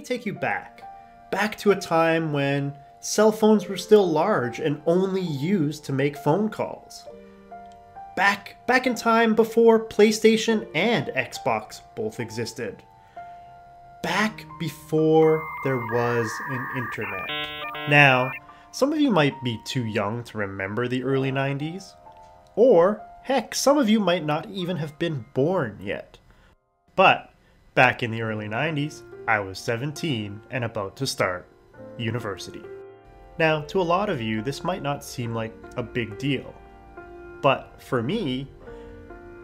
take you back to a time when cell phones were still large and only used to make phone calls. Back in time before PlayStation and Xbox both existed. Back before there was an internet. Now, some of you might be too young to remember the early 90s, or heck, some of you might not even have been born yet. But back in the early 90s, I was 17 and about to start university. Now, to a lot of you, this might not seem like a big deal, but for me,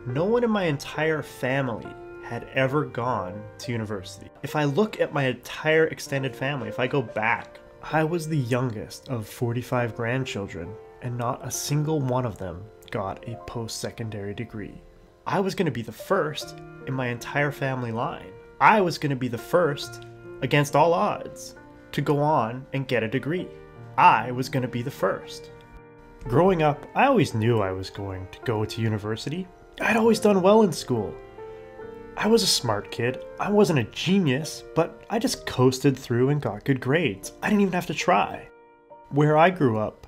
no one in my entire family had ever gone to university. If I look at my entire extended family, if I go back, I was the youngest of 45 grandchildren, and not a single one of them got a post-secondary degree. I was going to be the first in my entire family line. I was going to be the first, against all odds, to go on and get a degree. I was going to be the first. Growing up, I always knew I was going to go to university. I'd always done well in school. I was a smart kid. I wasn't a genius, but I just coasted through and got good grades. I didn't even have to try. Where I grew up,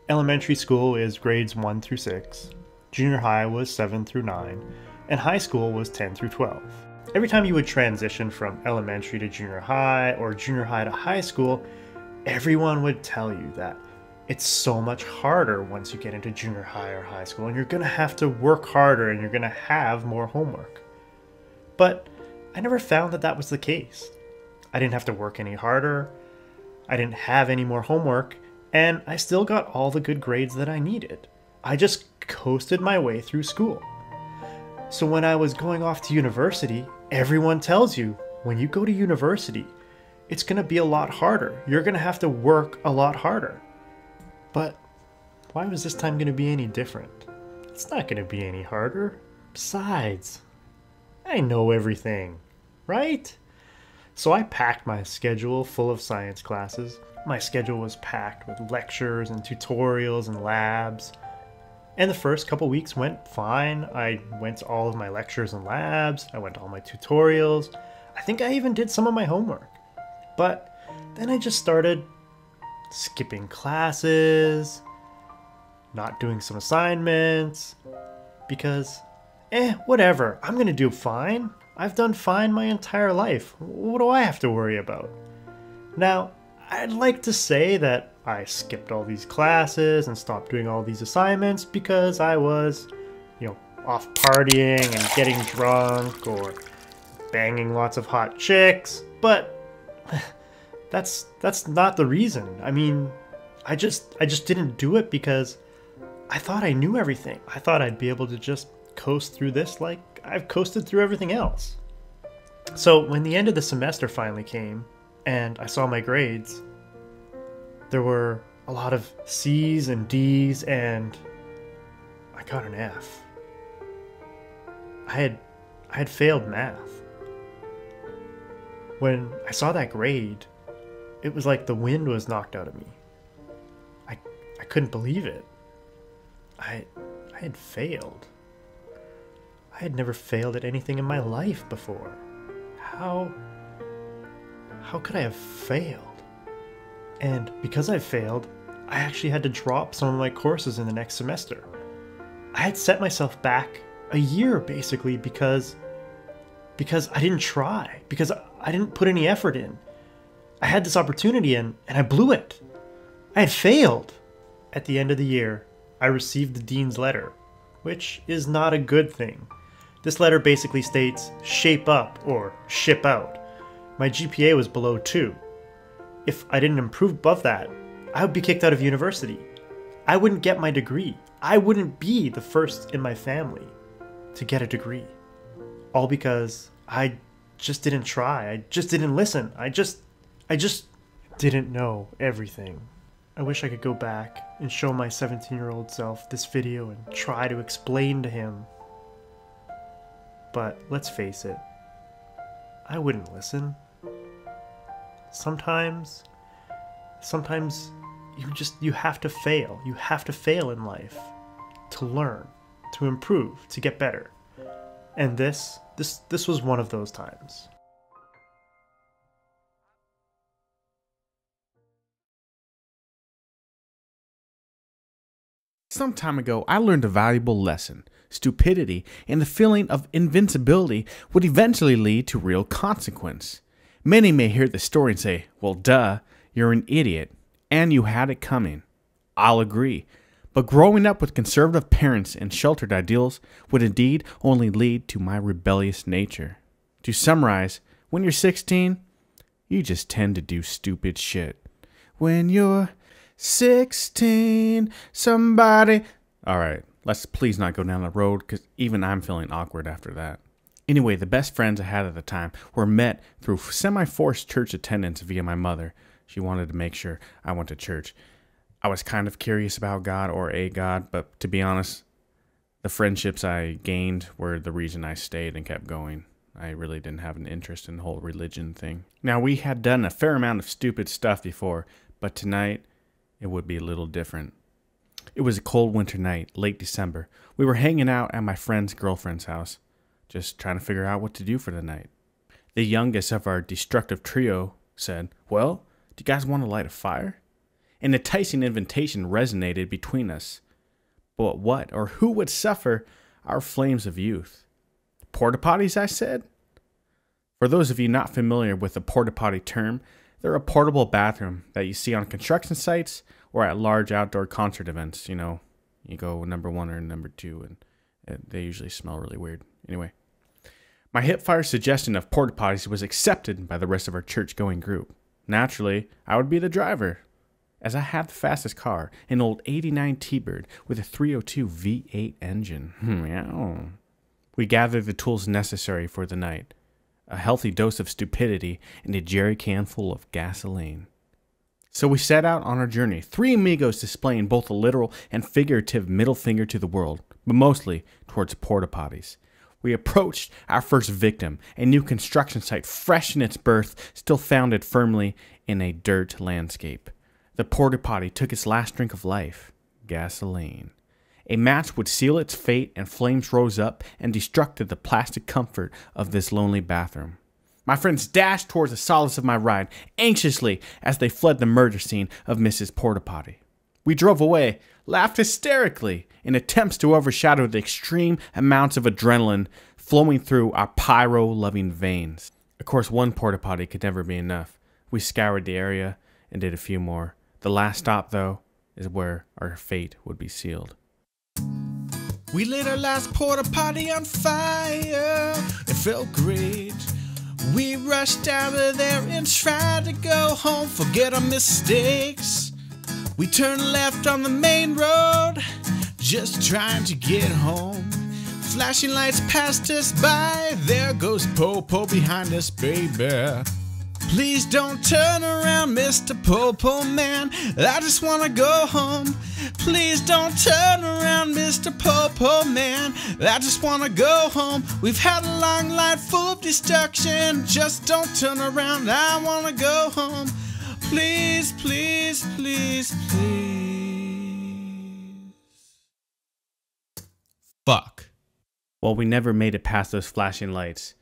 elementary school is grades 1 through 6, junior high was 7 through 9, and high school was 10 through 12. Every time you would transition from elementary to junior high or junior high to high school, everyone would tell you that it's so much harder once you get into junior high or high school, and you're going to have to work harder and you're going to have more homework. But I never found that that was the case. I didn't have to work any harder, I didn't have any more homework, and I still got all the good grades that I needed. I just coasted my way through school. So when I was going off to university, everyone tells you, when you go to university, it's going to be a lot harder. You're going to have to work a lot harder. But why was this time going to be any different? It's not going to be any harder. Besides, I know everything, right? So I packed my schedule full of science classes. My schedule was packed with lectures and tutorials and labs. And the first couple weeks went fine. I went to all of my lectures and labs. I went to all my tutorials. I think I even did some of my homework. But then I just started skipping classes, not doing some assignments, because, whatever, I'm gonna do fine. I've done fine my entire life. What do I have to worry about? Now, I'd like to say that I skipped all these classes and stopped doing all these assignments because I was, off partying and getting drunk or banging lots of hot chicks, but that's not the reason. I mean, I just didn't do it because I thought I knew everything. I thought I'd be able to just coast through this like I've coasted through everything else. So when the end of the semester finally came and I saw my grades, there were a lot of C's and D's, and I got an F. I had failed math. When I saw that grade, it was like the wind was knocked out of me. I couldn't believe it. I had failed. I had never failed at anything in my life before. How could I have failed? And because I failed, I actually had to drop some of my courses in the next semester. I had set myself back a year basically because I didn't try, because I didn't put any effort in. I had this opportunity and I blew it. I had failed. At the end of the year, I received the dean's letter, which is not a good thing. This letter basically states, shape up or ship out. My GPA was below 2. If I didn't improve above that, I would be kicked out of university. I wouldn't get my degree. I wouldn't be the first in my family to get a degree. All because I just didn't try. I just didn't listen. I just didn't know everything. I wish I could go back and show my 17-year-old self this video and try to explain to him. But let's face it, I wouldn't listen. Sometimes you have to fail. You have to fail in life to learn, to improve, to get better. And this was one of those times. Some time ago, I learned a valuable lesson. Stupidity and the feeling of invincibility would eventually lead to real consequence. Many may hear this story and say, well, duh, you're an idiot, and you had it coming. I'll agree. But growing up with conservative parents and sheltered ideals would indeed only lead to my rebellious nature. To summarize, when you're 16, you just tend to do stupid shit. When you're 16, somebody... Alright, let's please not go down the road, because even I'm feeling awkward after that. Anyway, the best friends I had at the time were met through semi-forced church attendance via my mother. She wanted to make sure I went to church. I was kind of curious about God or a God, but to be honest, the friendships I gained were the reason I stayed and kept going. I really didn't have an interest in the whole religion thing. Now, we had done a fair amount of stupid stuff before, but tonight, it would be a little different. It was a cold winter night, late December. We were hanging out at my friend's girlfriend's house, just trying to figure out what to do for the night. The youngest of our destructive trio said, well, do you guys want to light a fire? An enticing invitation resonated between us. But what or who would suffer our flames of youth? Porta potties, I said. For those of you not familiar with the porta potty term, they're a portable bathroom that you see on construction sites or at large outdoor concert events. You know, you go number 1 or number 2, and they usually smell really weird. Anyway, my hipfire suggestion of porta potties was accepted by the rest of our church-going group. Naturally, I would be the driver, as I had the fastest car, an old '89 T-Bird with a 302 V8 engine. We gathered the tools necessary for the night, a healthy dose of stupidity, and a jerry can full of gasoline. So we set out on our journey, 3 amigos displaying both a literal and figurative middle finger to the world, but mostly towards porta potties. We approached our first victim, a new construction site fresh in its birth, still founded firmly in a dirt landscape. The porta potty took its last drink of life, gasoline. A match would seal its fate, and flames rose up and destructed the plastic comfort of this lonely bathroom. My friends dashed towards the solace of my ride, anxiously as they fled the murder scene of Mrs. Porta Potty. We drove away, laughed hysterically, in attempts to overshadow the extreme amounts of adrenaline flowing through our pyro-loving veins. Of course, one porta potty could never be enough. We scoured the area and did a few more. The last stop, though, is where our fate would be sealed. We lit our last porta potty on fire. It felt great. We rushed out of there and tried to go home, forget our mistakes. We turned left on the main road, just trying to get home. Flashing lights passed us by, there goes Popo behind us, baby. Please don't turn around, Mr. Popo man, I just wanna go home. Please don't turn around, Mr. Popo man, I just wanna go home. We've had a long life full of destruction, just don't turn around, I wanna go home. Please, please, please, please. Fuck. Well, we never made it past those flashing lights.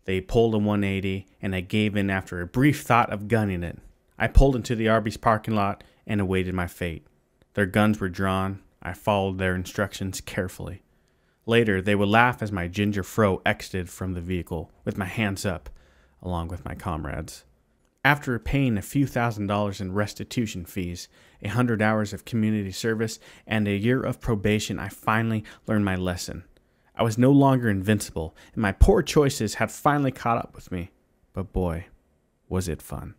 They pulled a 180, and I gave in after a brief thought of gunning it. I pulled into the Arby's parking lot and awaited my fate. Their guns were drawn. I followed their instructions carefully. Later, they would laugh as my ginger fro exited from the vehicle, with my hands up, along with my comrades. After paying a few $1,000s in restitution fees, 100 hours of community service, and a year of probation, I finally learned my lesson. I was no longer invincible, and my poor choices had finally caught up with me. But boy, was it fun.